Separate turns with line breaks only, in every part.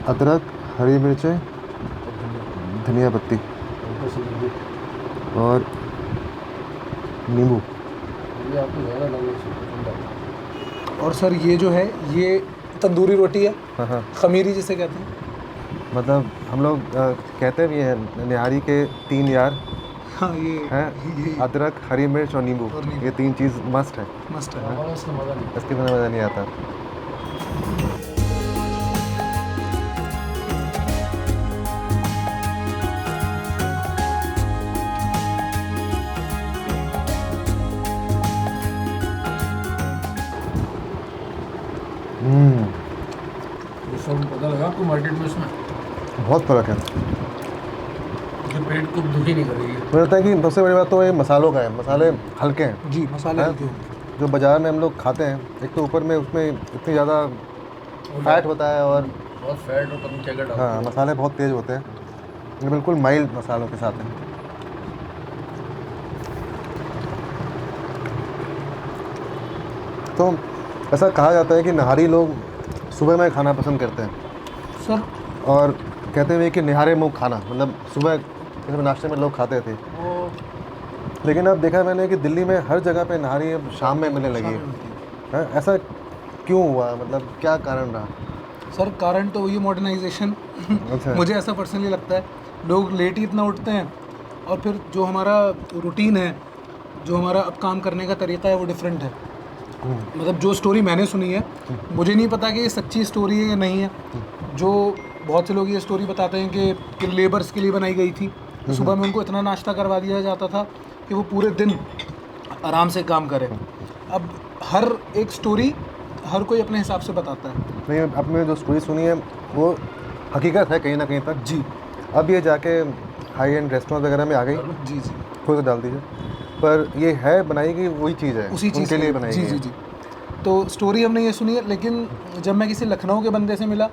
अदरक, हरी मिर्चें, धनिया पत्ती और नींबू।
ये आपको ज़्यादा डालना चाहिए।
और सर ये जो है ये तंदूरी रोटी है,
हाँ हाँ,
खमीरी जिसे कहते हैं।
मतलब हम लोग कहते भी हैं निहारी के 3 यार
हाँ ये
हैं, अदरक, हरी मिर्च और नींबू।
और नींबू।
ये 3 चीज़ मस्ट है,
मस्त है।
हमारा इसका मज़ा नहीं।
इसके बिना मज़ा नहीं आता।
ये सब पता लगा आपको मार्केट में इसमें
बहुत फ़र्क है।
ये पेट को दुखी नहीं करेगी।
मुझे लगता है कि सबसे बड़ी बात तो ये मसालों का है, मसाले हल्के हैं।
जी मसाले
हाँ?
हल्के होंगे।
जो बाज़ार में हम लोग खाते हैं, एक तो ऊपर में उसमें इतनी ज़्यादा फैट होता है और
बहुत फैट और पता नहीं क्या क्या डालते
हाँ
हैं।
मसाले बहुत तेज़ होते हैं। ये बिल्कुल माइल्ड मसालों के साथ है। तो ऐसा कहा जाता है कि नाहारी लोग सुबह में खाना पसंद करते हैं
सर
और कहते हैं कि निहारे मुँह खाना, मतलब सुबह जैसे नाश्ते में लोग खाते थे।
वो
लेकिन अब देखा है मैंने कि दिल्ली में हर जगह पे नाहारी अब शाम में मिलने लगी है। हाँ, ऐसा क्यों हुआ, मतलब क्या कारण रहा?
सर कारण तो वही मॉडर्नाइजेशन।
अच्छा।
मुझे ऐसा पर्सनली लगता है, लोग लेट ही इतना उठते हैं और फिर जो हमारा रूटीन है, जो हमारा अब काम करने का तरीका है वो डिफरेंट है। मतलब जो स्टोरी मैंने सुनी है, मुझे नहीं पता कि ये सच्ची स्टोरी है या नहीं है। जो बहुत से लोग ये स्टोरी बताते हैं कि लेबर्स के लिए बनाई गई थी। सुबह में उनको इतना नाश्ता करवा दिया जाता था कि वो पूरे दिन आराम से काम करें। अब हर एक स्टोरी हर कोई अपने हिसाब से बताता है।
नहीं, आपने जो स्टोरी सुनी है वो हकीकत है कहीं ना कहीं तक।
जी
अब ये जाके हाई एंड रेस्टोरेंट वगैरह में आ गई,
जी जी
थोड़ा सा डाल दीजिए, पर ये है बनाई कि वही चीज़ है,
उसी चीज़
उनके लिए बनाई
जी
गई
जी
है।
जी। तो स्टोरी हमने ये सुनी है, लेकिन जब मैं किसी लखनऊ के बंदे से मिला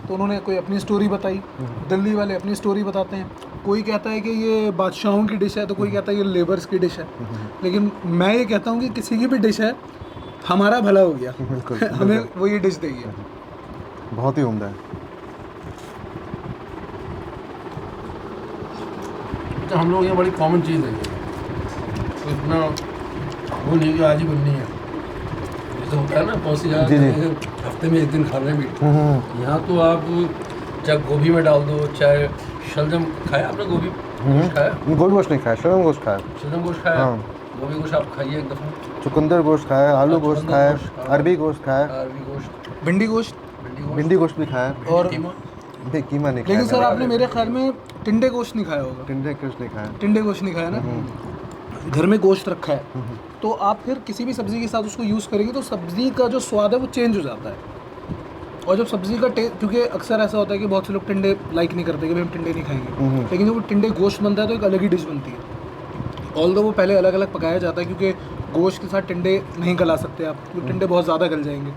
तो उन्होंने कोई अपनी स्टोरी बताई, दिल्ली वाले अपनी स्टोरी बताते हैं। कोई कहता है कि ये बादशाहों की डिश है, तो कोई कहता है ये लेबर्स की डिश है। लेकिन मैं ये कहता हूँ कि किसी की भी डिश है, हमारा भला हो गया।
बिल्कुल
हमें वो ये डिश देगी।
बहुत ही उम्दा है।
तो हम लोग ये बड़ी कॉमन चीज़ है। तो इतना वो नहीं कि आज ही बननी है। जैसे होता है ना पौसी
जी, जी।
हफ्ते में एक दिन खाने भी। यहाँ तो आप चाहे गोभी में डाल दो, चाहे शलजम खाया आपने, गोभी गोश्त खाया,
गोश्त गोश्त नहीं खाया, शलजम गोश्त खाया,
शलजम गोश्त खाया,
हाँ।
गोभी गोश्त आप खाइए एक दफ़ा,
चुकंदर गोश्त खाया, आलू
हाँ,
गोश्त
चुकंदर
खाया,
गोश्त, हाँ।
अरबी गोश्त खाया,
अरबी गोश्त,
भिंडी गोश्त।
भिंडी गोश्त भी खाया,
और
कीमा।
नहीं कीमा नहीं खाया।
लेकिन सर
मैंने।
आपने मेरे ख्याल में टिंडे गोश्त नहीं खाया होगा।
टिंडे गोश्त नहीं खाया।
टिंडे गोश्त नहीं खाया ना। घर में गोश्त रखा है तो आप फिर किसी भी सब्ज़ी के साथ उसको यूज़ करेंगे तो सब्ज़ी का जो स्वाद है वो चेंज हो जाता है। और जब सब्ज़ी का टेस्ट, क्योंकि अक्सर ऐसा होता है कि बहुत से लोग टिंडे लाइक नहीं करते कि भाई हम टिंडे नहीं खाएंगे, लेकिन जब वो टिंडे गोश्त बनता है तो एक अलग ही डिश बनती है। ऑल्दो वो पहले अलग अलग पकाया जाता है क्योंकि गोश्त के साथ टिंडे नहीं गला सकते आप, क्योंकि टिंडे बहुत ज़्यादा गल जाएंगे।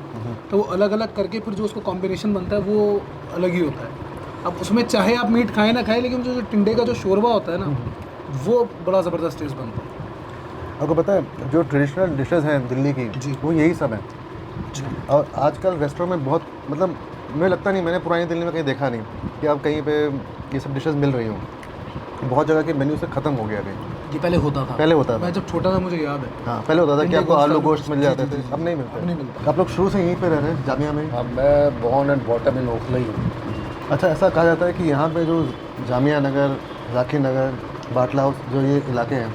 तो वो अलग अलग करके फिर जो उसको कॉम्बिनेशन बनता है वो अलग ही होता है। अब उसमें चाहे आप मीट खाएं ना खाएं, लेकिन जो टिंडे का जो शोरबा होता है ना, वो बड़ा ज़बरदस्त टेस्ट बनता है।
आपको पता है जो ट्रेडिशनल डिशेस हैं दिल्ली की,
जी।
वो यही सब हैं।
जी
और आजकल रेस्टोरेंट में बहुत, मतलब मुझे लगता नहीं, मैंने पुरानी दिल्ली में कहीं देखा नहीं कि अब कहीं पे ये सब डिशेस मिल रही हों। बहुत जगह के मेन्यू से ख़त्म हो गया अभी।
ये पहले होता था।
पहले होता था।
मैं जब छोटा था मुझे याद है।
हाँ पहले होता था कि
टिंडे
आपको
गोश्त,
आलू
आलू
गोश्त मिल
गोश्त,
जाते
जी,
थे,
जी,
अब नहीं
अब नहीं
मिलते।
मिलता।
आप लोग शुरू से यहीं पे रह रहे हैं जामिया में?
हाँ, मैं born and bottom in Okhla ही हूँ।
अच्छा, ऐसा कहा जाता है कि यहाँ पे जो जामिया नगर, जाकिर नगर, बाटला हाउस, जो ये इलाके हैं,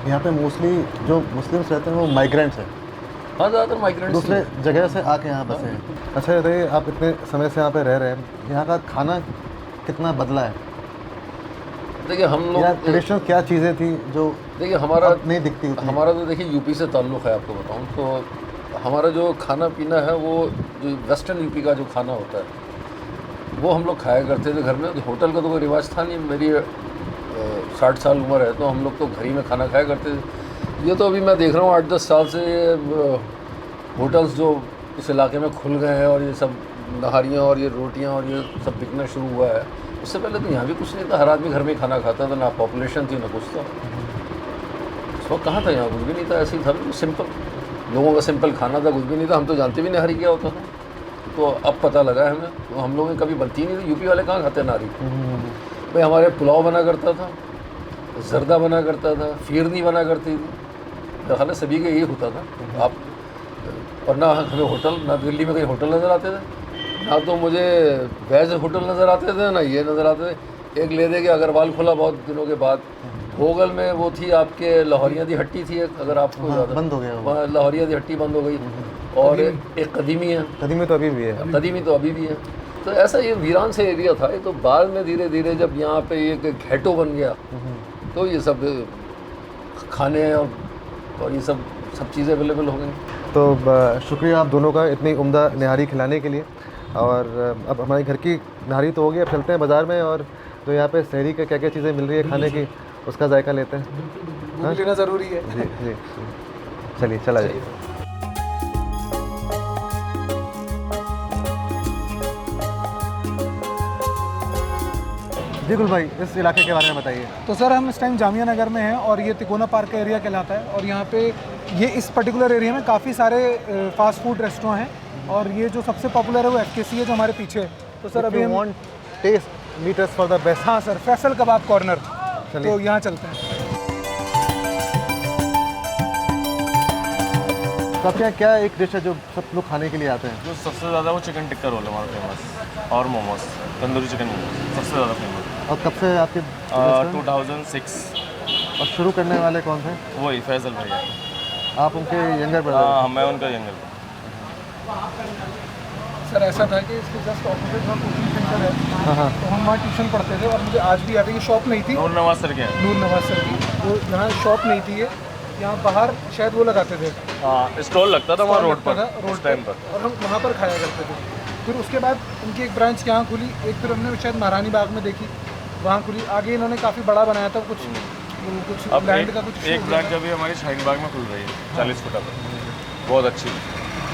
यहाँ पे मोस्टली जो मुस्लिम्स रहते हैं वो माइग्रेंट्स हैं,
हाँ, ज़्यादातर माइग्रेंट्स
दूसरे जगह से आके यहाँ बसे हैं। अच्छा बताइए, आप इतने समय से यहाँ पे रह रहे हैं, यहाँ का खाना कितना बदला है?
देखिए हम
या
लोग,
ट्रेडिशनल क्या चीज़ें थी जो
देखिए हमारा
अब नहीं दिखती उतनी?
हमारा तो देखिए यूपी से ताल्लुक़ है, आपको बताऊं तो हमारा जो खाना पीना है वो जो वेस्टर्न यूपी का जो खाना होता है वो हम लोग खाया करते थे घर में। तो होटल का तो कोई रिवाज था नहीं। मेरी 60 साल उम्र है तो हम लोग तो घर ही में खाना खाया करते थे। ये तो अभी मैं देख रहा हूँ 8-10 साल से होटल्स जो इस इलाके में खुल गए हैं और ये सब नहारियाँ और ये रोटियाँ और ये सब बिकना शुरू हुआ है। उससे पहले तो यहाँ भी कुछ नहीं था, हर आदमी घर में खाना खाता था, ना पॉपुलेशन थी ना कुछ था। उस वक्त कहाँ था, यहाँ कुछ भी नहीं था, ऐसे ही था बिल्कुल सिंपल, लोगों का सिंपल खाना था, कुछ भी नहीं था। हम तो जानते भी नहीं नहारी क्या होता था। तो अब पता लगा है हमें, तो हम लोगों में कभी बनती नहीं थी। यूपी वाले कहाँ खाते नारी? भाई हमारे पुलाव बना करता था, जर्दा बना करता था, फिरनी बना करती थी। दरअसल सभी के यही होता था। आप और ना हमें होटल, ना दिल्ली में कहीं होटल नज़र आते थे, ना तो मुझे वेज होटल नज़र आते थे, ना ये नज़र आते थे। एक ले दे के अग्रवाल खुला बहुत दिनों के बाद। भोगल में वो थी आपके लाहौरिया दी हट्टी थी एक, अगर आपको याद है।
बंद हो गया वो।
वहाँ लाहौरिया दी हट्टी बंद हो गई। और एक कदीमी है,
कदीमी तो अभी भी है।
कदीमी तो अभी भी है। तो ऐसा ये वीरान से एरिया था। ये तो बाद में धीरे धीरे जब यहाँ पे एक घेटो बन गया तो ये सब खाने और ये सब चीज़ें अवेलेबल हो गई।
तो शुक्रिया आप दोनों का इतनी उम्दा निहारी खिलाने के लिए। और अब हमारे घर की निहारी तो हो गई, अब चलते हैं बाज़ार में और जो यहाँ पे शहरी का क्या क्या चीज़ें मिल रही है खाने की उसका जायका लेते हैं।
वो लेना ज़रूरी है।
जी जी, चलिए चला जाइए। जी गुल भाई, इस इलाके के बारे में बताइए।
तो सर हम इस टाइम जामिया नगर में हैं और ये तिकोना पार्क का एरिया कहलाता है। और यहाँ पे ये इस पर्टिकुलर एरिया में काफ़ी सारे फास्ट फूड रेस्टोरेंट हैं और ये जो सबसे पॉपुलर है वो FKC है जो हमारे पीछे है। तो सर अभी हम
test meters for the best.
हाँ सर, फैसल कबाब कॉर्नर,
चलिए।
तो यहाँ चलते हैं।
तो आपके यहाँ क्या एक डिश है जो सब लोग खाने के लिए आते हैं?
जो सबसे ज़्यादा वो चिकन टिक्का रोल है हमारा फेमस, और मोमोज, तंदूरी चिकन मोमोज सबसे ज़्यादा फेमस।
और कब से आपके
2006।
और शुरू करने वाले कौन थे?
वही फैसल भैया।
आप उनके यंगर ब्रदर?
हाँ, मैं उनका यंगर।
सर ऐसा था कि इसके जस्ट ऑपोजिट वहाँ कोचिंग सेंटर है।
हाँ।
तो हम वहाँ ट्यूशन पढ़ते थे और मुझे आज भी याद है कि शॉप नहीं थी
नूर नवाज सर के हैं।
नूर नवाज सर की, वो यहाँ शॉप नहीं थी। ये यहाँ बाहर शायद वो लगाते थे,
हाँ, स्टॉल लगता था वहाँ रोड पर,
रोड
उस टाइम पर।
और हम वहाँ पर खाया करते थे। फिर उसके बाद उनकी एक ब्रांच यहाँ खुली, एक फिर हमने शायद महारानी बाग में देखी, वहाँ खुली। आगे इन्होंने काफ़ी बड़ा बनाया था, कुछ
अब
लैंड का कुछ
एक ब्रांच अभी हमारी शाहीन बाग में खुल रही है, 40 फुट पर, बहुत अच्छी।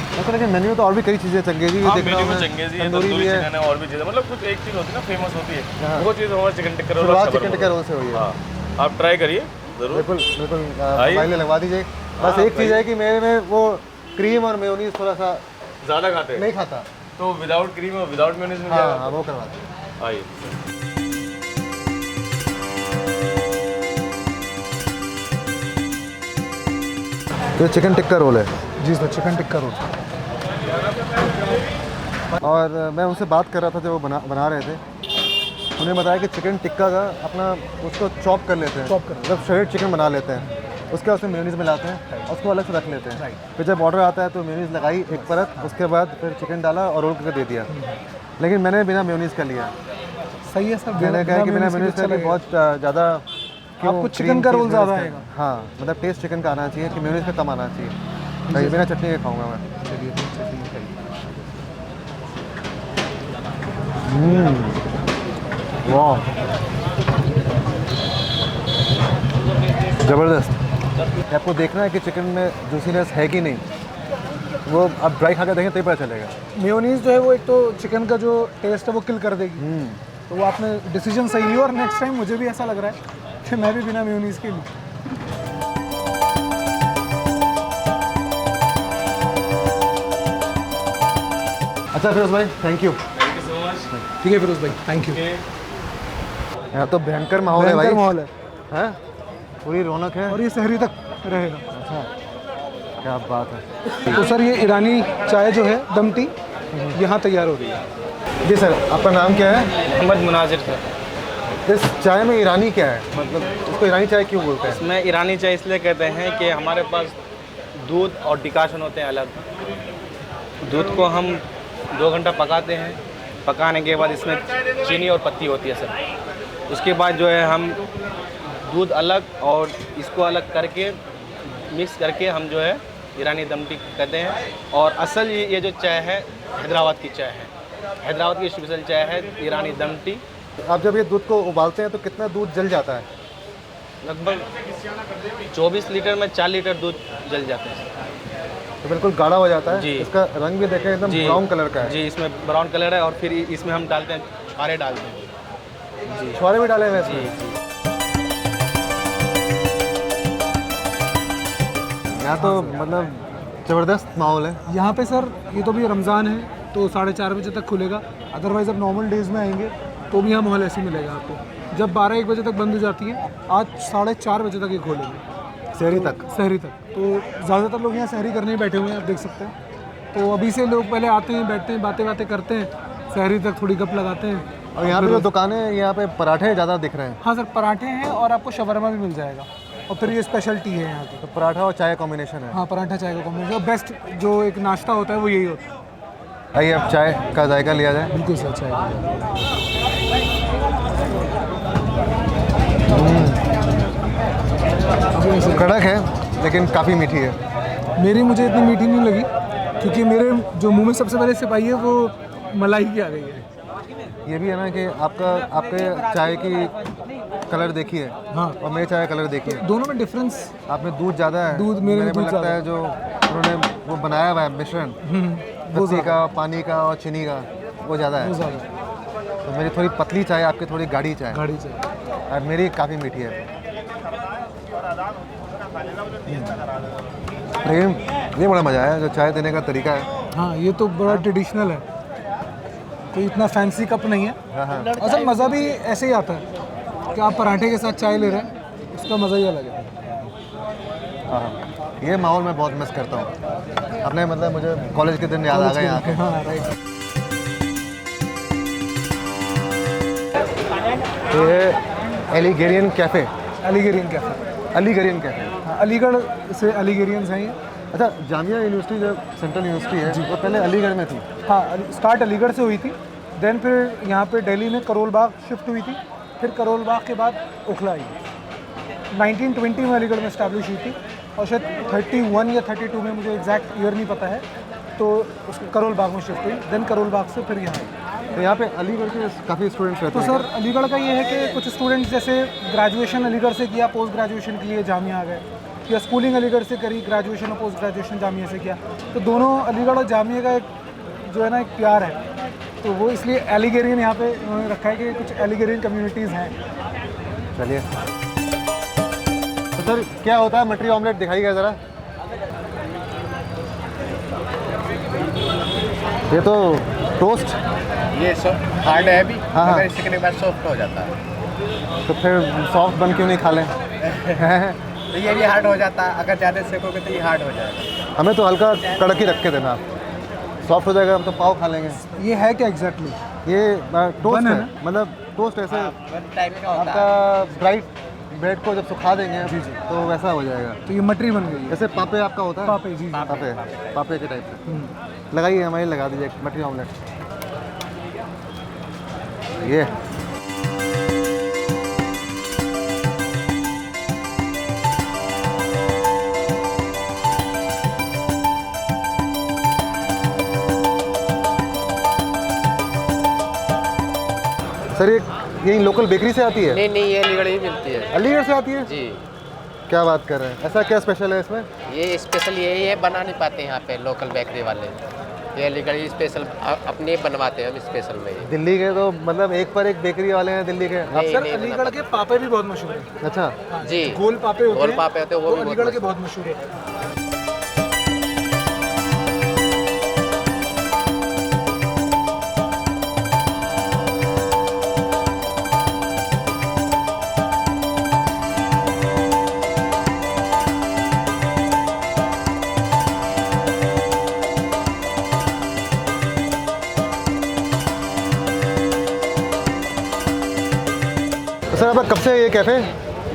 मतलब लेकिन मेन्यू तो और भी कई चीज़ें चंगेजी
हाँ, मेन्यू में चंगेजी है, तंदूरी चिकन है, और भी चीज़ें, मतलब कुछ एक चीज़ होती है ना फेमस होती है, वो चीज़ हमारा चिकन टिक्का रोल।
शुरुआत चिकन टिक्का रोल से हुई है।
हाँ, आप ट्राई करिए ज़रूर।
बिल्कुल बिल्कुल, मोबाइल में लगवा दीजिए। बस एक चीज़ है कि मेरे में वो क्रीम और मेयोनीज थोड़ा सा
ज़्यादा खाते हैं
नहीं खाता,
तो विदाउट क्रीम और विदाउट मेयोनीज में क्या?
हाँ वो करवाते हैं।
आइए।
तो चिकन टिक्का रोल है।
जी सर, चिकन टिक्का रोल।
और मैं उनसे बात कर रहा था जब वो बना रहे थे, उन्होंने बताया कि चिकन टिक्का का अपना उसको चॉप कर लेते हैं, मतलब श्रेडेड चिकन बना लेते हैं, उसके बाद उसमें मेयोनीज मिलाते हैं और उसको अलग से रख लेते हैं। फिर जब ऑर्डर आता है तो मेयोनीज लगाई एक परत, उसके बाद फिर चिकन डाला और रोल करके दे दिया। लेकिन मैंने बिना मेयोनीज का लिया।
सही है सर,
मैंने कहा कि बिना मेयोनीज का भी बहुत ज़्यादा
आपको चिकन का रोल ज़्यादा आएगा।
हाँ, मतलब टेस्ट चिकन का आना चाहिए कि मेयोनीज का कम आना चाहिए। सही, बिना चटनी के खाऊंगा मैं। वाह, ज़बरदस्त। आपको देखना है कि चिकन में जूसीनेस है कि नहीं, वो आप ड्राई खा के देखें तभी पता चलेगा।
मेयोनीज जो है वो एक तो चिकन का जो टेस्ट है वो किल कर देगी, तो वो आपने डिसीजन सही लिया। और नेक्स्ट टाइम मुझे भी ऐसा लग रहा है कि मैं भी बिना मेयोनीज के लूँ।
अच्छा फिरोज भाई, थैंक यू।
ठीक है फिरोज भाई, थैंक यू।
यहाँ तो भयंकर माहौल है भाई।
भयंकर माहौल है
हैं? पूरी रौनक है।
और ये शहरी तक रहेगा।
अच्छा, क्या बात है।
तो सर ये ईरानी चाय जो है दम टी यहाँ तैयार हो रही है।
जी सर, आपका नाम क्या है?
मोहम्मद मुनाजिर सर।
इस चाय में ईरानी क्या है, मतलब इसको ईरानी चाय क्यों बोलते हैं?
इसमें ईरानी चाय इसलिए कहते हैं कि हमारे पास दूध और डिकाशन होते हैं अलग। दूध को हम 2 घंटा पकाते हैं, पकाने के बाद इसमें चीनी और पत्ती होती है सर। उसके बाद जो है हम दूध अलग और इसको अलग करके मिक्स करके हम जो है ईरानी दम टी कहते हैं। और असल ये जो चाय है हैदराबाद की चाय है, हैदराबाद की स्पेशल चाय है ईरानी दम टी।
आप जब ये दूध को उबालते हैं तो कितना दूध जल जाता है?
लगभग 24 लीटर में 4 लीटर दूध जल जाते हैं।
तो बिल्कुल गाढ़ा हो जाता है
जी।
इसका रंग भी देखें एकदम ब्राउन कलर का है।
जी, इसमें ब्राउन कलर है। और फिर इसमें हम डालते हैं छुहारे डालते हैं। जी,
छुहारे भी डाले हुए हैं
जी
इसमें।
जी।
यहाँ तो मतलब ज़बरदस्त माहौल है।
यहाँ पे सर ये तो भी रमज़ान है तो 4:30 बजे तक खुलेगा। अदरवाइज़ अब नॉर्मल डेज़ में आएंगे तो भी यहाँ माहौल ऐसे ही मिलेगा आपको। जब 12-1 बजे तक बंद हो जाती है, आज 4:30 बजे तक ये खोलेंगे,
शहरी तक।
सहरी तक। तो ज़्यादातर लोग यहाँ सहरी करने ही बैठे हुए हैं, आप देख सकते हैं। तो अभी से लोग पहले आते हैं, बैठते हैं, बातें करते हैं, सहरी तक थोड़ी गप लगाते हैं।
और यहाँ पे जो दुकानें हैं, यहाँ पे पराठे ज़्यादा दिख रहे हैं।
हाँ सर, पराठे हैं और आपको शवरमा भी मिल जाएगा, और फिर ये स्पेशलिटी है यहाँ की।
तो पराठा और चाय कॉम्बिनेशन है।
हाँ, पराठा चाय का कॉम्बिनेशन बेस्ट जो एक नाश्ता होता है वो यही होता है।
आइए अब चाय का जायका लिया जाए।
बिल्कुल सर, चाय
कड़क है लेकिन काफ़ी मीठी है।
मुझे इतनी मीठी नहीं लगी, क्योंकि मेरे जो मुंह में सबसे पहले सिपाही है वो मलाई की आ गई है।
ये भी है ना कि आपके चाय की कलर देखिए,
हाँ,
और मेरे चाय का कलर देखिए,
दोनों में डिफरेंस।
आप में दूध ज़्यादा है,
दूध मेरे में
को
दूध
लगता
ज़्यादा
है जो उन्होंने वो बनाया हुआ है मिश्रण लस्सी का, पानी का और चीनी का, वो ज़्यादा है। तो मेरी थोड़ी पतली चाय, आपकी थोड़ी गाढ़ी चाय,
गाढ़ी चाय,
और मेरी काफ़ी मीठी है। लेकिन ये बड़ा मज़ा आया जो चाय देने का तरीका है।
हाँ, ये तो बड़ा ट्रेडिशनल है, कोई इतना फैंसी कप नहीं है।
हाँ हाँ,
असल मज़ा भी ऐसे ही आता है कि आप पराठे के साथ चाय ले रहे हैं, उसका मज़ा ही अलग है।
हाँ, ये माहौल मैं बहुत मिस करता हूँ अपने, मतलब मुझे कॉलेज के दिन याद आ गए यहाँ के।
हाँ राइट।
ये एलिगेरियन कैफ़े,
अलीगेरियन कैफे।
अलीगेरियन कैफ़े।
हाँ, अलीगढ़ से अलीगेरियंस हैं ये।
अच्छा, जामिया यूनिवर्सिटी जो सेंट्रल यूनिवर्सिटी है वो पहले अलीगढ़ में थी।
हाँ, स्टार्ट अलीगढ़ से हुई थी, देन फिर यहाँ पे दिल्ली में करोल बाग शिफ्ट हुई थी, फिर करोल बाग के बाद ओखला आई। 1920 में अलीगढ़ में इस्टेब्लिश हुई थी, और शायद 31 या 32 में, मुझे एग्जैक्ट ईयर नहीं पता है, तो उस करोल बाग में शिफ्ट हुई, देन करोल बाग से फिर यहाँ आई।
तो यहाँ पे अलीगढ़ के काफ़ी स्टूडेंट्स रहते
तो
हैं।
सर अलीगढ़ का ये है कि कुछ स्टूडेंट्स जैसे ग्रेजुएशन अलीगढ़ से किया, पोस्ट ग्रेजुएशन के लिए जामिया आ गए, या स्कूलिंग अलीगढ़ से करी, ग्रेजुएशन और पोस्ट ग्रेजुएशन जामिया से किया। तो दोनों अलीगढ़ और जामिया का एक जो है ना एक प्यार है, तो वो इसलिए एलिगेरियन यहाँ पे उन्होंने रखा है कि कुछ एलिगेरियन कम्युनिटीज़ हैं।
चलिए, तो सर क्या होता है मटरी ऑमलेट दिखाइएगा ज़रा। ये तो टोस्ट,
ये हार्ड है अभी,
हाँ,
मगर इससे के बाद सॉफ्ट हो जाता है।
तो फिर सॉफ्ट बन क्यों नहीं खा लें?
तो ये भी हार्ड हो जाता है, अगर ज़्यादा सेकोगे तो ये हार्ड हो जाएगा।
हमें तो हल्का कड़क ही रख के देना, सॉफ्ट हो जाएगा, हम तो पाव खा लेंगे।
ये है क्या एग्जैक्टली?
ये टोस्ट
बन है
है,
ना?
मतलब टोस्ट ऐसे
टाइप का होता है।
आपका ब्राइट ब्रेड को जब सुखा देंगे तो वैसा हो जाएगा।
तो ये मटरी बन गई है।
जैसे पापे आपका होता है,
पापे, जी।
पापे के टाइप से लगाइए, हमारी लगा दीजिए मटरी ऑमलेट। ये सर, ये यही लोकल बेकरी से आती है?
नहीं, ये अलीगढ़ ही मिलती है
अलीगढ़ से आती है?
जी।
क्या बात कर रहे हैं, ऐसा क्या स्पेशल है इसमें?
ये स्पेशल यही है, बना नहीं पाते यहाँ पे लोकल बेकरी वाले, ये अलीगढ़ ही स्पेशल अपने बनवाते हैं हम स्पेशल में। ये
दिल्ली के तो मतलब एक पर एक बेकरी वाले हैं दिल्ली के।
नहीं,
सर
नहीं
अलीगढ़ के पापे भी बहुत मशहूर हैं।
अच्छा,
जी,
गोल पापे होते
गोल
हैं,
पापे होते हैं, वो भी बहुत
अलीगढ़ के बहुत मशहूर है।
तो सर आपका कब से ये कैफ़े?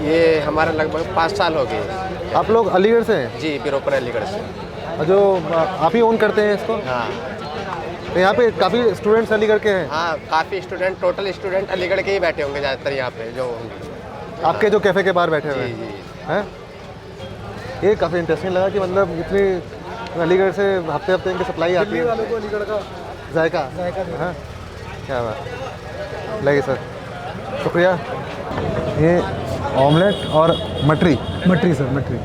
ये हमारा लगभग 5 साल हो गए।
आप लोग अलीगढ़ से हैं?
जी, बिरोपर अलीगढ़ से।
और जो आप ही ओन करते हैं इसको?
हाँ
तो यहाँ पे काफ़ी स्टूडेंट्स अलीगढ़ के हैं?
हाँ, काफ़ी स्टूडेंट, टोटल स्टूडेंट अलीगढ़ के ही बैठे होंगे ज़्यादातर यहाँ पे जो होंगे।
आपके जो कैफ़े के बाहर बैठे हुए
जी,
हैं?
जी।
हैं? ये काफ़ी इंटरेस्टिंग लगा कि मतलब इतनी अलीगढ़ से हफ्ते हफ्ते इनकी सप्लाई आती
दिल्ली
है।
वालों को अलीगढ़ का
जायका
जायका देना।
हाँ, क्या बात लगी सर, शुक्रिया। ये ऑमलेट और मटरी।
मटरी सर, मटरी।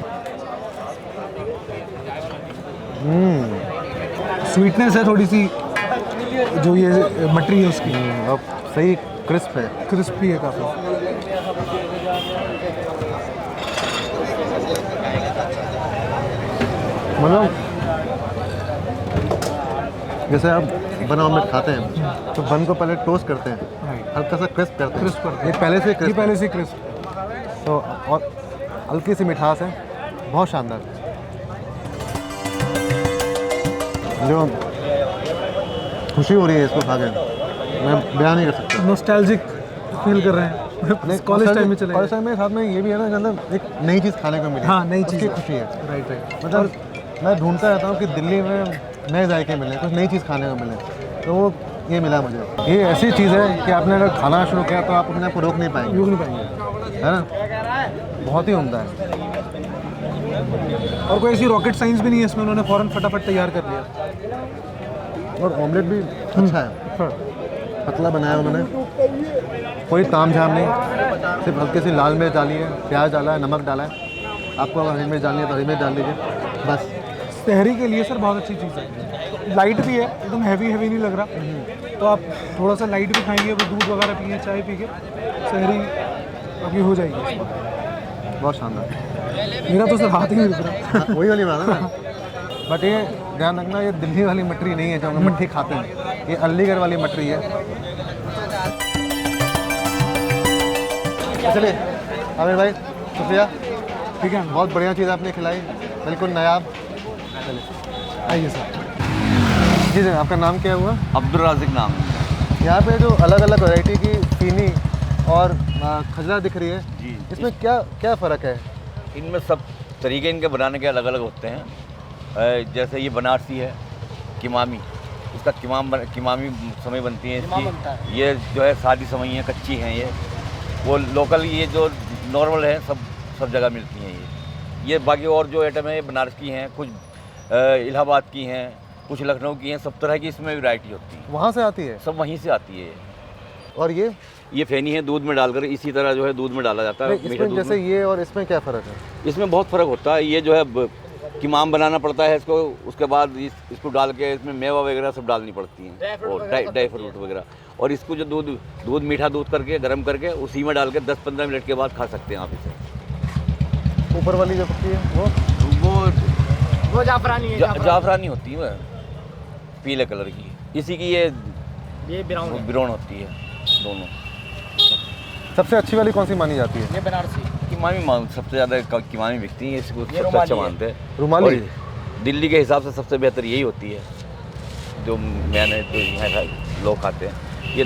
स्वीटनेस है थोड़ी सी, जो ये मटरी है उसकी,
अब सही क्रिस्प है।
क्रिस्पी है काफ़ी।
मतलब जैसे आप बन ऑमलेट खाते हैं तो बन को पहले टोस्ट करते हैं, हल्का सा क्रिस्प करते हैं, ये पहले से
ये
क्रिस्प,
पहले से क्रिस्प।
तो और हल्की सी मिठास है, बहुत शानदार। जो खुशी हो रही है इसको खा के मैं बयान नहीं कर सकता।
नॉस्टैल्जिक फील कर रहे हैं कॉलेज टाइम में चले
कॉलेज टाइम में साथ में ये भी है ना, मतलब एक नई चीज़ खाने को मिली।
हाँ, नई
उसकी
चीज़
खुशी है।
राइट।
मतलब मैं ढूंढता रहता हूँ कि दिल्ली में नए जायके मिले, कुछ नई चीज़ खाने को मिले, तो वो ये मिला मुझे। ये ऐसी चीज़ है कि आपने अगर खाना शुरू किया तो आप अपने आप को रोक नहीं पाएंगे,
नहीं पाएंगे।
है ना। बहुत ही उम्दा है।
और कोई ऐसी रॉकेट साइंस भी नहीं है इसमें, उन्होंने फ़ौरन फटाफट तैयार कर लिया।
और ऑमलेट भी अच्छा है, पतला बनाया उन्होंने, कोई ताम झाम नहीं, सिर्फ हल्की सी लाल मिर्च डाली है, प्याज डाला है, नमक डाला है। आपको अगर हरी मिर्च डालनी है तो हरी मिर्च डाल दीजिए बस।
सहरी के लिए सर बहुत अच्छी चीज़ है, लाइट भी है, एकदम हैवी नहीं लग रहा। तो आप थोड़ा सा लाइट भी खाएंगे, वो दूध वगैरह पिए, चाय पी के सहरी अभी हो जाएगी।
बहुत शानदार।
मेरा तो सर हाथ ही नहीं रुक रहा।
हाँ, वही वाली बात है ना। बट ये ध्यान रखना, ये दिल्ली वाली मटरी नहीं है जो हम मट्ठी खाते हैं, ये अलीगढ़ वाली मटरी है। चलिए आमिर भाई, शुक्रिया,
ठीक है,
बहुत बढ़िया चीज़ आपने खिलाई, बिल्कुल नायाब।
आइए सर।
जी सर, आपका नाम क्या हुआ?
अब्दुल राज़िक नाम है।
यहाँ पे जो अलग अलग वैरायटी की फीनी और खजरा दिख रही है,
जी,
इसमें क्या क्या फ़र्क है?
इनमें सब तरीके इनके बनाने के अलग अलग होते हैं। जैसे ये बनारसी है, किमामी, इसका किमामी समय बनती है इसकी। ये जो है सादी समय है, कच्ची हैं ये। वो लोकल ये जो नॉर्मल है सब जगह मिलती हैं ये बाकी और जो आइटम है ये बनारस की हैं, कुछ इलाहाबाद की हैं, कुछ लखनऊ की हैं, सब तरह की इसमें वैरायटी होती है।
वहाँ से आती है?
सब वहीं से आती है।
और
ये फेनी है, दूध में डालकर इसी तरह जो है दूध में डाला जाता है।
इसमें जैसे ये और इसमें क्या फ़र्क है?
इसमें बहुत फ़र्क होता है। ये जो है किमाम बनाना पड़ता है इसको, उसके बाद इसको डाल के इसमें मेवा वगैरह सब डालनी पड़ती हैं और ड्राई फ्रूट वगैरह। और इसको जो दूध मीठा दूध करके गर्म करके उसी में डाल के 10-15 मिनट के बाद खा सकते हैं आप इसे।
ऊपर वाली जो पत्ती है
वो जाफरानी है।
जाफरानी होती है, वह पीले कलर की। इसी की ये ब्राउन होती है। दोनों
सबसे अच्छी वाली कौन सी मानी जाती है?
ये बनारसी
किमामी सबसे ज़्यादा किमामी बिकती है, इसको सबसे अच्छा मानते हैं।
रुमाली?
और दिल्ली के हिसाब से सबसे बेहतर यही होती है जो मैंने जो यहाँ का लोग खाते हैं। ये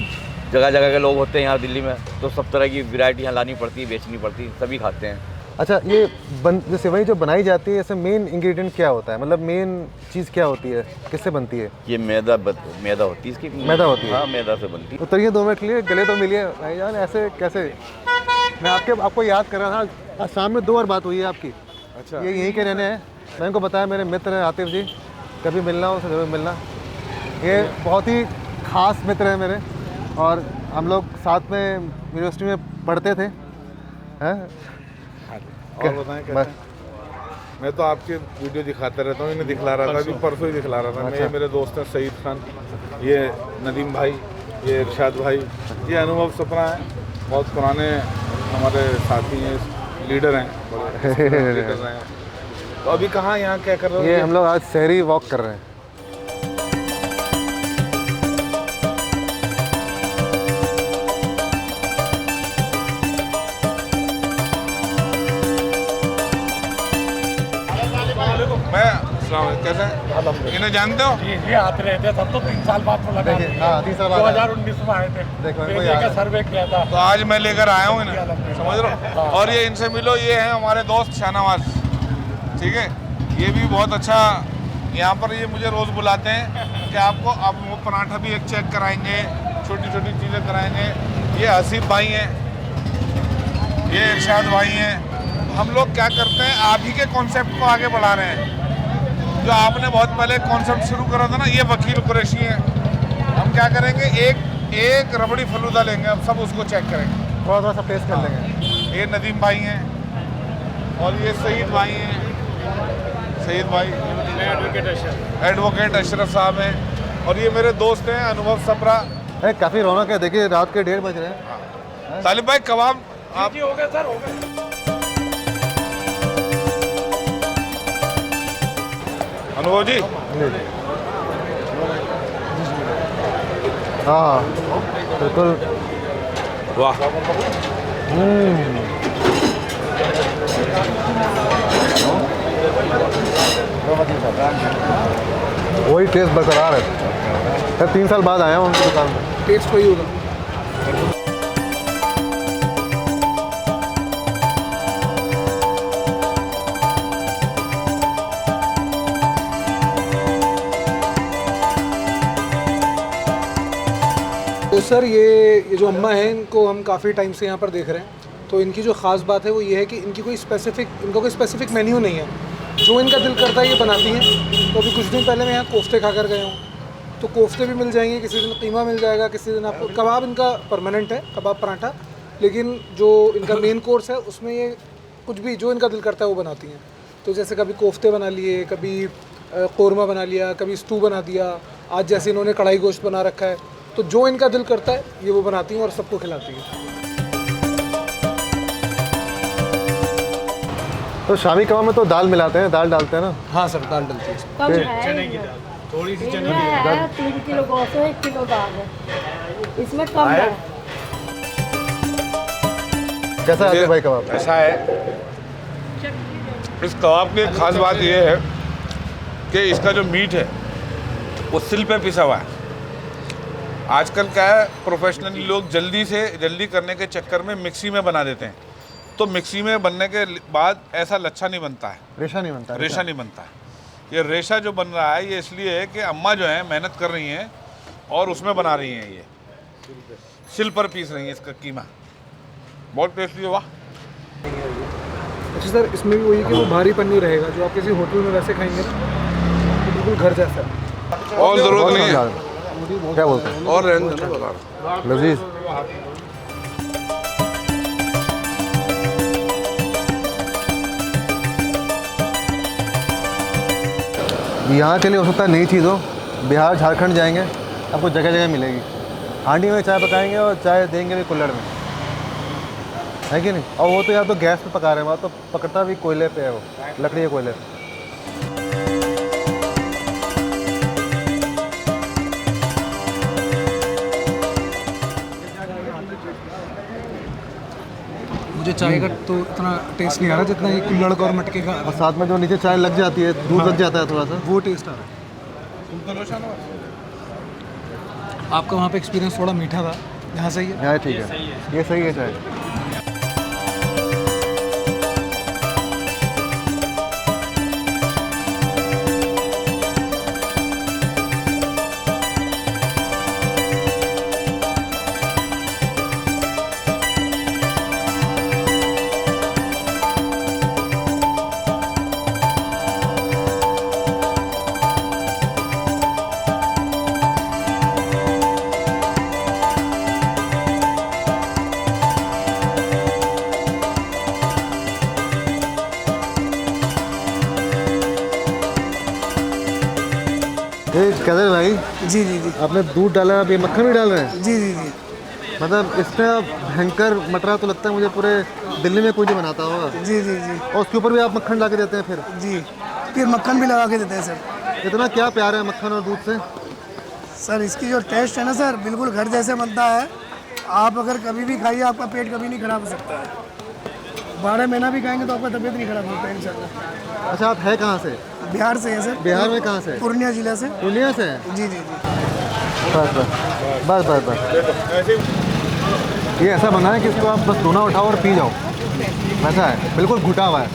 जगह जगह के लोग होते हैं यहाँ दिल्ली में, तो सब तरह की वैरायटी यहाँ लानी पड़ती है, बेचनी पड़ती है, सभी खाते हैं।
अच्छा, ये जो सेवई जो बनाई जाती है, इसमें मेन इंग्रेडिएंट क्या होता है? मतलब मेन चीज़ क्या होती है, किससे बनती है?
ये मैदा होती है इसकी।
मैदा होती है?
हाँ, मैदा से बनती है।
उतरिए 2 मिनट के लिए, गले तो मिलिए भाई जान, ऐसे कैसे? मैं आपको याद कर रहा था, आज शाम में 2 बार बात हुई है आपकी। अच्छा, ये यहीं के रहने हैं। मैंने उनको बताया मेरे मित्र हैं आतिफ जी, कभी मिलना हो उनसे ज़रूर मिलना। ये बहुत ही ख़ास मित्र हैं मेरे, और हम लोग साथ में यूनिवर्सिटी में पढ़ते थे। हैं?
और बताएं कैसे? मैं तो आपके वीडियो दिखाता रहता हूँ, इन्हें दिखला रहा था, अभी परसों ही दिखला रहा था।
अच्छा।
मेरे दोस्त हैं सईद खान, ये नदीम भाई, ये इरशाद भाई, ये अनुभव सपना है, बहुत पुराने हमारे साथी हैं, लीडर हैं, बड़े लीडर हैं। तो अभी कहाँ यहाँ क्या कर रहे हो?
ये हम लोग आज शहरी वॉक कर रहे हैं।
कैसे इन्हें जानते हो?
ये आते रहते तब तो 3 साल बाद तो लगा।
देखिए, हाँ 3 साल बाद
2019 में आए थे,
देखो,
तो
इनको
ये
याद
का
है।
सर्वे किया था।
तो आज मैं लेकर आया हूँ इन्हें, समझ रहे हो? और ये इनसे मिलो, ये हैं हमारे दोस्त शाहनवाज, ठीक है? ये भी बहुत अच्छा, यहाँ पर ये मुझे रोज़ बुलाते हैं कि आपको आप वो पराठा भी एक चेक कराएंगे, छोटी छोटी चीज़ें कराएंगे। ये हसीब भाई हैं, ये इरशाद भाई हैं। हम लोग क्या करते हैं, आप ही के कॉन्सेप्ट को आगे बढ़ा रहे हैं। जो आपने बहुत पहले कॉन्सेप्ट शुरू करा था ना, ये वकील कुरैशी है। हम क्या करेंगे, एक रबड़ी फलूदा लेंगे, अब सब उसको चेक करेंगे,
थोड़ा सा टेस्ट कर लेंगे।
ये नदीम भाई हैं, और ये सईद भाई हैं, सईद भाई एडवोकेट अशरफ साहब हैं, और ये मेरे दोस्त हैं अनुभव सपरा।
काफ़ी रौनक है, देखिए रात के 1:30 बज रहे हैं।
तालिब भाई कबाब आप
हो गए सर, हो गए।
अनुभव जी,
हाँ बिल्कुल।
वाह,
वही टेस्ट बरकरार है। सर 3 साल बाद आया हूँ उनकी दुकान में।
टेस्ट वही होगा। तो सर ये जो अम्मा है, इनको हम काफ़ी टाइम से यहाँ पर देख रहे हैं। तो इनकी जो ख़ास बात है वो ये है कि इनका कोई स्पेसिफिक मेन्यू नहीं है, जो इनका दिल करता है ये बनाती हैं। तो अभी कुछ दिन पहले मैं यहाँ कोफ्ते खा कर गया हूँ, तो कोफ्ते भी मिल जाएंगे, किसी दिन कीमा मिल जाएगा, किसी दिन आपको कबाब इनका परमानेंट है, कबाब पराठा। लेकिन जो इनका मेन कोर्स है उसमें ये कुछ भी जो इनका दिल करता है वो बनाती हैं। तो जैसे कभी कोफ्ते बना लिए, कभी कौरमा बना लिया, कभी स्टू बना दिया, आज जैसे इन्होंने कढ़ाई गोश्त बना रखा है। तो जो इनका दिल करता है ये वो बनाती हैं और सबको खिलाती हैं।
तो शामी कबाब में तो दाल मिलाते हैं, दाल डालते हैं ना?
हाँ सर, दाल डलती है इसमें।
कम है चने की दाल, थोड़ी सी चने की दाल, 3 किलो गोश्त है, 1 किलो दाल है, इसमें कम है।
कैसा है भाई कबाब?
ऐसा है, इस कबाब की एक खास बात ये है कि इसका जो मीट है वो सिल पे पिसा हुआ है। आजकल क्या है, प्रोफेशनली लोग जल्दी करने के चक्कर में मिक्सी में बना देते हैं। तो मिक्सी में बनने के बाद ऐसा लच्छा नहीं बनता है,
रेशा नहीं बनता।
रेशा नहीं बनता है। ये रेशा जो बन रहा है ये इसलिए है कि अम्मा जो है मेहनत कर रही हैं और उसमें बना रही हैं, ये सिल पर पीस रही हैं इसका कीमा। बहुत टेस्टी है, वाह।
अच्छा सर, इसमें भी वही कि वो भारी पन्नी रहेगा, जो आप किसी होटल में वैसे खाएंगे ना, तो बिल्कुल घर जैसा।
और ज़रूरत नहीं है,
क्या बोलते हैं?
और रहने दो, बता रहा हूं।
लजीज। यहाँ के लिए हो सकता है नई चीज़ हो, बिहार झारखंड जाएंगे आपको जगह जगह मिलेगी। हांडी में चाय पकाएंगे और चाय देंगे भी कुल्हड़ में, है कि नहीं? और वो तो यहाँ तो गैस पे पका रहे हैं, वहाँ तो पकड़ता भी कोयले पे है, वो लकड़ी के कोयले पे।
मुझे चाय का तो इतना टेस्ट नहीं आ रहा जितना ये कुल्हड़ का और मटके का।
और साथ में जो नीचे चाय लग जाती है, दूध लग जाता है थोड़ा सा,
वो टेस्ट आ रहा है। आपका वहाँ पे एक्सपीरियंस थोड़ा मीठा था, यहाँ सही है?
यहाँ ठीक है, ये सही है चाय। कदर भाई,
जी जी जी
आपने दूध डाला, अब ये मक्खन भी डाल रहे हैं?
जी जी जी
मतलब इसमें अब भयंकर मटरा तो लगता है मुझे, पूरे दिल्ली में कोई नहीं बनाता होगा।
जी जी जी
और उसके ऊपर भी आप मक्खन ला के देते हैं फिर?
जी, फिर मक्खन भी लगा के देते हैं सर।
इतना क्या प्यार है मक्खन और दूध से?
सर इसकी जो टेस्ट है ना सर, बिल्कुल घर जैसे बनता है। आप अगर कभी भी खाइए, आपका पेट कभी नहीं खराब हो सकता है। 12 महीना भी खाएंगे तो आपका तबीयत नहीं खराब होता है इंशाल्लाह।
अच्छा, आप है कहाँ से?
बिहार से है सर।
बिहार में कहाँ से?
पूर्णिया जिला से।
पूर्णिया से है?
जी जी जी।
बस बस बस बस ये ऐसा बना है कि इसको आप बस दोना उठाओ और पी जाओ, वैसा है, बिल्कुल घुटा हुआ है,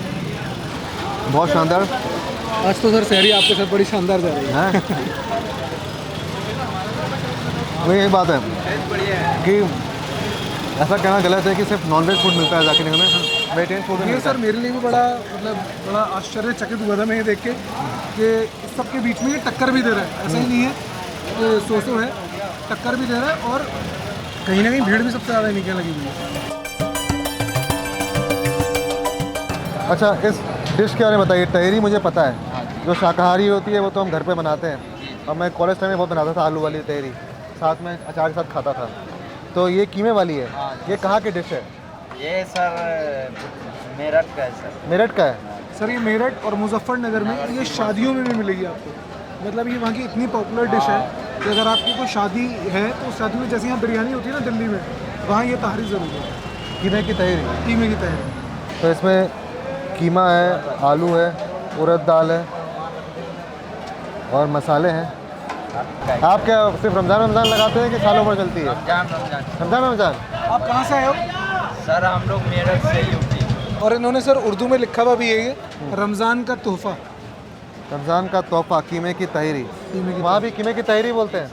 बहुत शानदार।
आज तो सर शहरी आपके साथ बड़ी शानदार जा रही है।
वही यही बात है कि ऐसा कहना गलत है कि सिर्फ नॉनवेज फूड मिलता है जाकिर में, वेजिटेरियन फूड
ये
मिलता
सर मेरे लिए भी बड़ा आश्चर्यचकित हुआ था मैं ये देख के कि इस सब के बीच में ये टक्कर भी दे रहा है। ऐसा ही नहीं है कि सो है, टक्कर भी दे रहा है, और कहीं ना कहीं भीड़ भी सबसे ज़्यादा निकलने लगी हुई है।
अच्छा, इस डिश के बारे में बताइए। तहरी मुझे पता है, जो शाकाहारी होती है वो तो हम घर पे बनाते हैं, और मैं कॉलेज टाइम में बहुत बनाता था आलू वाली तहरी, साथ में अचार के साथ खाता था। तो ये कीमे वाली है, ये कहाँ की डिश है?
ये सर मेरठ का है सर।
मेरठ का है?
सर ये मेरठ और मुजफ्फरनगर में ये शादियों में भी मिलेगी आपको। मतलब ये वहाँ की इतनी पॉपुलर डिश है कि अगर आपकी कोई शादी है तो उस शादी में जैसे यहाँ बिरयानी होती है ना दिल्ली में, वहाँ ये तहरी ज़रूर है,
कीमे की तहरी।
कीमे की तहरी।
तो इसमें कीमा है, आलू है, उड़द दाल है और मसाले हैं। आप क्या सिर्फ रमज़ान लगाते हैं कि सालों भर चलती है? रमज़ान।
आप कहाँ से आए हो?
सर हम लोग मेरठ से यूपी।
और इन्होंने सर उर्दू में लिखा हुआ भी है ये रमज़ान का तोहफ़ा।
रमज़ान का तोहफ़ा कीमे की तहरी। वहाँ भी कीमे की तहरी बोलते हैं।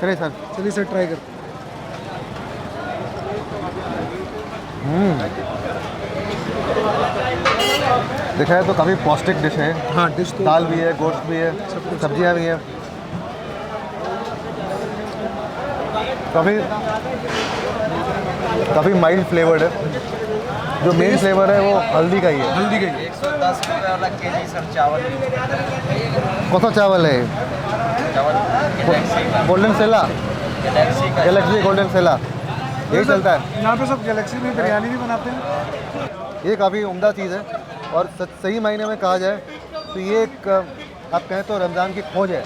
चलिए सर,
चलिए सर ट्राई करते
देखा है तो काफ़ी पौष्टिक डिश है।
हाँ डिश तो
दाल भी है, गोश्त भी है, सब्जियाँ भी हैं। काफ़ी माइल्ड फ्लेवर्ड है। जो मेन फ्लेवर है वो हल्दी का ही है।
हल्दी का ही।
110 रुपये वाला केजी सर चावल।
कौन सा चावल है?
चावल गैलेक्सी का।
गोल्डन सेला,
गैलेक्सी का।
गैलेक्सी गोल्डन सेला यही चलता है।
यहाँ पे सब गैलेक्सी में बिरयानी भी बनाते हैं।
ये काफ़ी उम्दा चीज़ है और सही मायने में कहा जाए तो ये एक आप कहें तो रमज़ान की खोज है।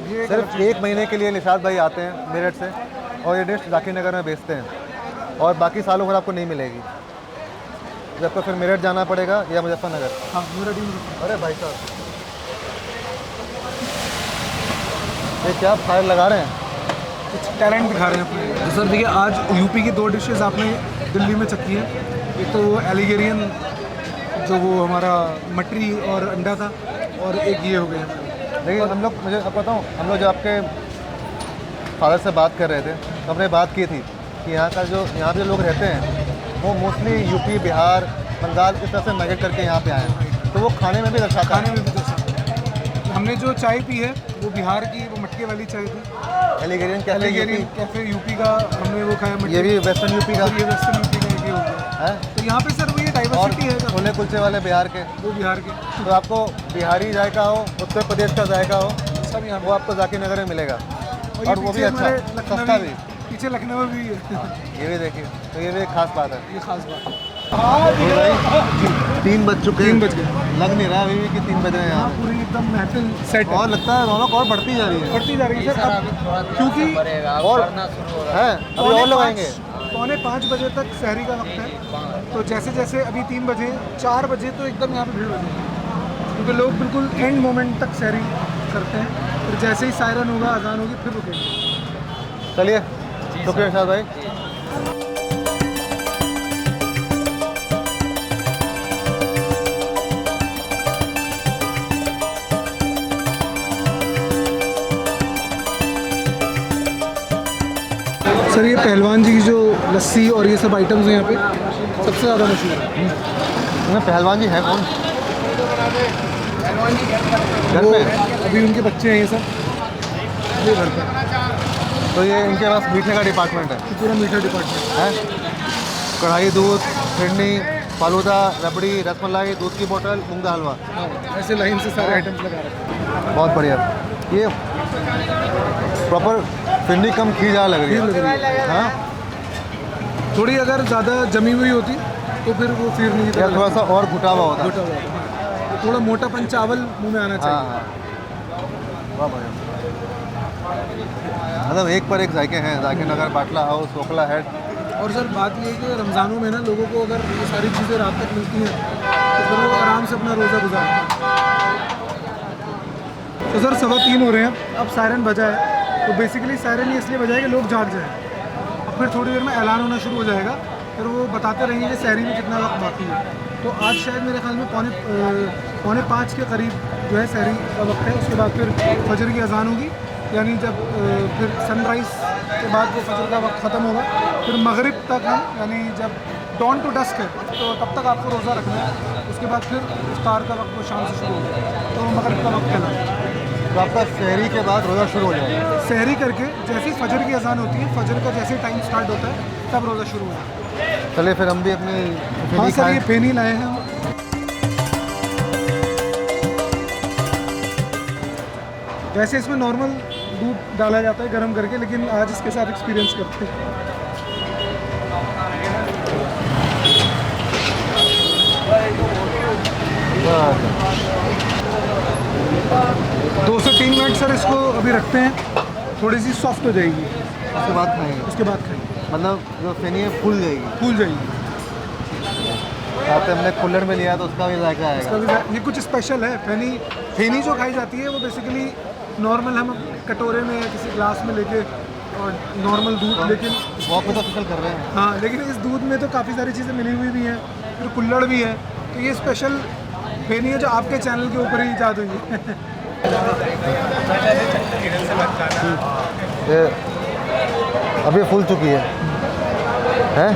ये
सिर्फ 1 महीने के लिए निशात भाई आते हैं मेरठ से और ये डिश जाकिर नगर में बेचते हैं और बाकी सालों भर आपको नहीं मिलेगी। जब तो फिर मेरठ जाना पड़ेगा या मुजफ्फरनगर।
हाँ मेरठ ही।
अरे भाई साहब ये क्या फायर लगा रहे हैं?
कुछ टैलेंट दिखा रहे हैं अपने। तो सर देखिए आज यूपी की 2 डिशेस आपने दिल्ली में चखी हैं। एक तो वो एलिगेरियन जो वो हमारा मटरी और अंडा था और एक ये हो गया।
देखिए हम लोग, मुझे आपको बताऊँ, हम लोग जो आपके फादर से बात कर रहे थे तो हमने बात की थी कि यहाँ पे जो लोग रहते हैं वो मोस्टली यूपी, बिहार, बंगाल इस तरह से माइग्रेट करके यहाँ पे आए हैं। तो वो खाने में भी दर्शाता है।
खाने में भी दर्शाता। हमने जो चाय पी है वो बिहार की वो मटके वाली चाय थी।
एलिगेरियन
कैफे यूपी का हमने वो खाया।
ये भी वेस्टर्न यूपी का।
ये वेस्टर्न यूपी का ये हो गया
है।
तो यहाँ पे सर वो ये डाइवर्सिटी है।
छोले कुलचे वाले बिहार के,
वो बिहार के।
तो आपको बिहारी जायका हो, उत्तर प्रदेश का जायका हो,
सब यहाँ
वो आपको जाकिर नगर में मिलेगा और वो भी
पीछे
अच्छा,
हमारे
सस्ता भी।
पीछे लखनऊ भी है।
ये भी देखिए, तो ये भी एक खास बात है।
ये खास बात है।
तो भाई 3 बज चुके हैं।
3 बज गए।
लग नहीं रहा अभी भी कि 3 बज रहे हैं यहाँ
पूरी एकदम महफिल सेट
और लगता है रौनक और बढ़ती जा रही है।
बढ़ती जा रही है सर। अब क्योंकि
और है अभी और लोग आएंगे।
4:45 बजे तक शहरी का वक्त है। तो जैसे जैसे अभी 3 बजे 4 बजे तो एकदम यहाँ पे भीड़ हो जाएगी क्योंकि लोग बिल्कुल एंड मोमेंट तक शहरी करते हैं। फिर जैसे ही सायरन होगा, अजान होगी, फिर रुकेंगे।
चलिए, शुक्रिया इरशाद भाई।
सर ये पहलवान जी की जो लस्सी और ये सब आइटम्स हैं यहाँ पे सबसे ज़्यादा मशहूर है।
पहलवान जी है कौन? घर
वो
पे
अभी उनके बच्चे हैं ये सब, ये घर पे।
तो ये इनके पास मीठे का डिपार्टमेंट है।
पूरा मीठा डिपार्टमेंट
है। कढ़ाई दूध, फिरनी, फालूदा, रबड़ी, रसमलाई, दूध की बोतल, मूंग का हलवा।
ऐसे लाइन से सारे आइटम्स लगा रखे हैं।
बहुत बढ़िया। ये प्रॉपर फिरनी कम खींचा लग रही है। हाँ
थोड़ी अगर ज़्यादा जमी हुई होती तो फिर वो फिरनी की
या
तरह
थोड़ा सा और घुटा हुआ होता।
घुटा हुआ होता। तो थोड़ा मोटापन चावल मुंह में आना
हाँ
चाहिए।
हाँ वाह बढ़िया। मतलब एक पर एक जायके हैं। जाकिर नगर, बाटला हाउस, ओखला हेड।
और सर बात ये है कि रमज़ानों में ना लोगों को अगर ये सारी चीज़ें रात तक मिलती हैं तो फिर वो आराम से अपना रोज़ा गुजारते हैं। तो सर 3:15 हो रहे हैं, अब सायरन बजा है। तो बेसिकली सायरन ये इसलिए बजा है कि लोग जाग जाएँ। अब फिर थोड़ी देर में ऐलान होना शुरू हो जाएगा, फिर वो बताते रहेंगे कि सहरी में कितना वक्त बाकी है। तो आज शायद मेरे ख्याल में 4:45 के करीब जो है सहरी का वक्त है। उसके बाद फिर फजर की अजान होगी, यानी जब फिर सनराइज़ के बाद जो फजर का वक्त ख़त्म होगा, फिर मगरिब तक हम, यानी जब डॉन टू डस्क है तो तब तक आपको रोज़ा रखना है। उसके बाद फिर इफ्तार का वक्त वो शाम से शुरू होगा, तो मगरिब का वक्त कहलाता है।
तो आपका शहरी के बाद रोज़ा शुरू हो जाएगा।
सहरी करके जैसे ही फजर की अजान होती है, फजर का जैसे टाइम स्टार्ट होता है तब रोज़ा शुरू होता है।
चलिए फिर हम भी अपनी
हाँ सर, ये फेनी लाए हैं हम। वैसे इसमें नॉर्मल दूध डाला जाता है गर्म करके, लेकिन आज इसके साथ एक्सपीरियंस करते हैं। 2 से 3 मिनट सर इसको अभी रखते हैं, थोड़ी सी सॉफ्ट हो जाएगी,
उसके बाद खाएंगे।
उसके बाद खाएंगे,
मतलब जो फेनी है फूल जाएगी।
फूल जाएगी।
साथ में हमने कुल्हड़ में लिया तो उसका भी जायका आएगा।
ये कुछ स्पेशल है। फेनी जो खाई जाती है वो बेसिकली नॉर्मल हम कटोरे में या किसी ग्लास में लेके और नॉर्मल दूध, लेकिन
वॉक में तो स्पेशल कर रहे हैं।
हाँ, लेकिन इस दूध में तो काफ़ी सारी चीज़ें मिली हुई भी हैं, फिर कुल्हड़ भी है, तो ये स्पेशल फेनी है जो आपके चैनल के ऊपर ही ईजाद हुई है।
ये अभी फूल चुकी है, हैं?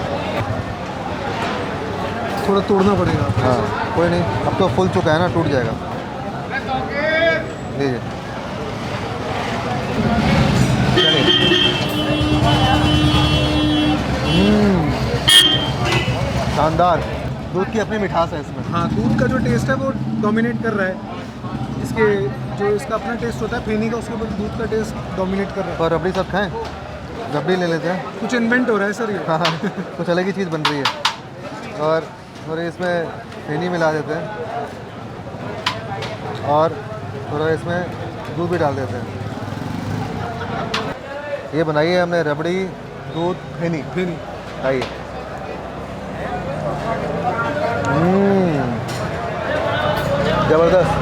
थोड़ा तोड़ना पड़ेगा।
हाँ कोई नहीं, अब तो फूल चुका है ना, टूट जाएगा। लीजिए, शानदार। दूध की अपनी मिठास है इसमें।
हाँ, दूध का जो टेस्ट है वो डोमिनेट कर रहा है। इसके जो इसका अपना टेस्ट होता है फेनी का, उसके ऊपर दूध का टेस्ट डोमिनेट कर रहा है।
और रबड़ी सब खाएं, रबड़ी ले लेते हैं।
कुछ इन्वेंट हो रहा है सर ये।
हाँ कुछ अलग ही चीज़ बन रही है। और थोड़ी इसमें फेनी मिला देते हैं और थोड़ा इसमें दूध भी डाल देते हैं। ये बनाई है हमने रबड़ी, दूध, फेनी। आइए। ज़बरदस्त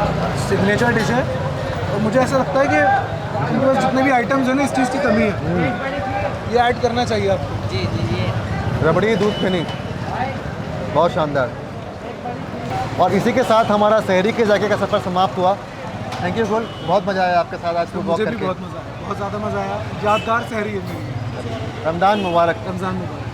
सिग्नेचर डिश है और मुझे ऐसा लगता है कि इनके पास जितने भी आइटम्स हैं ना, इस चीज़ की कमी है। ये ऐड करना चाहिए आपको।
रबड़ी, दूध, फेनी, बहुत शानदार। और इसी के साथ हमारा शहरी के जाके का सफ़र समाप्त हुआ। थैंक यू गोल, बहुत मज़ा आया आपके साथ आज को वॉक
मुझे भी
करके।
बहुत मज़ा आया, बहुत ज़्यादा मज़ा आया। यादगार शहरी है मेरी।
रमज़ान मुबारक।
रमज़ान मुबारक।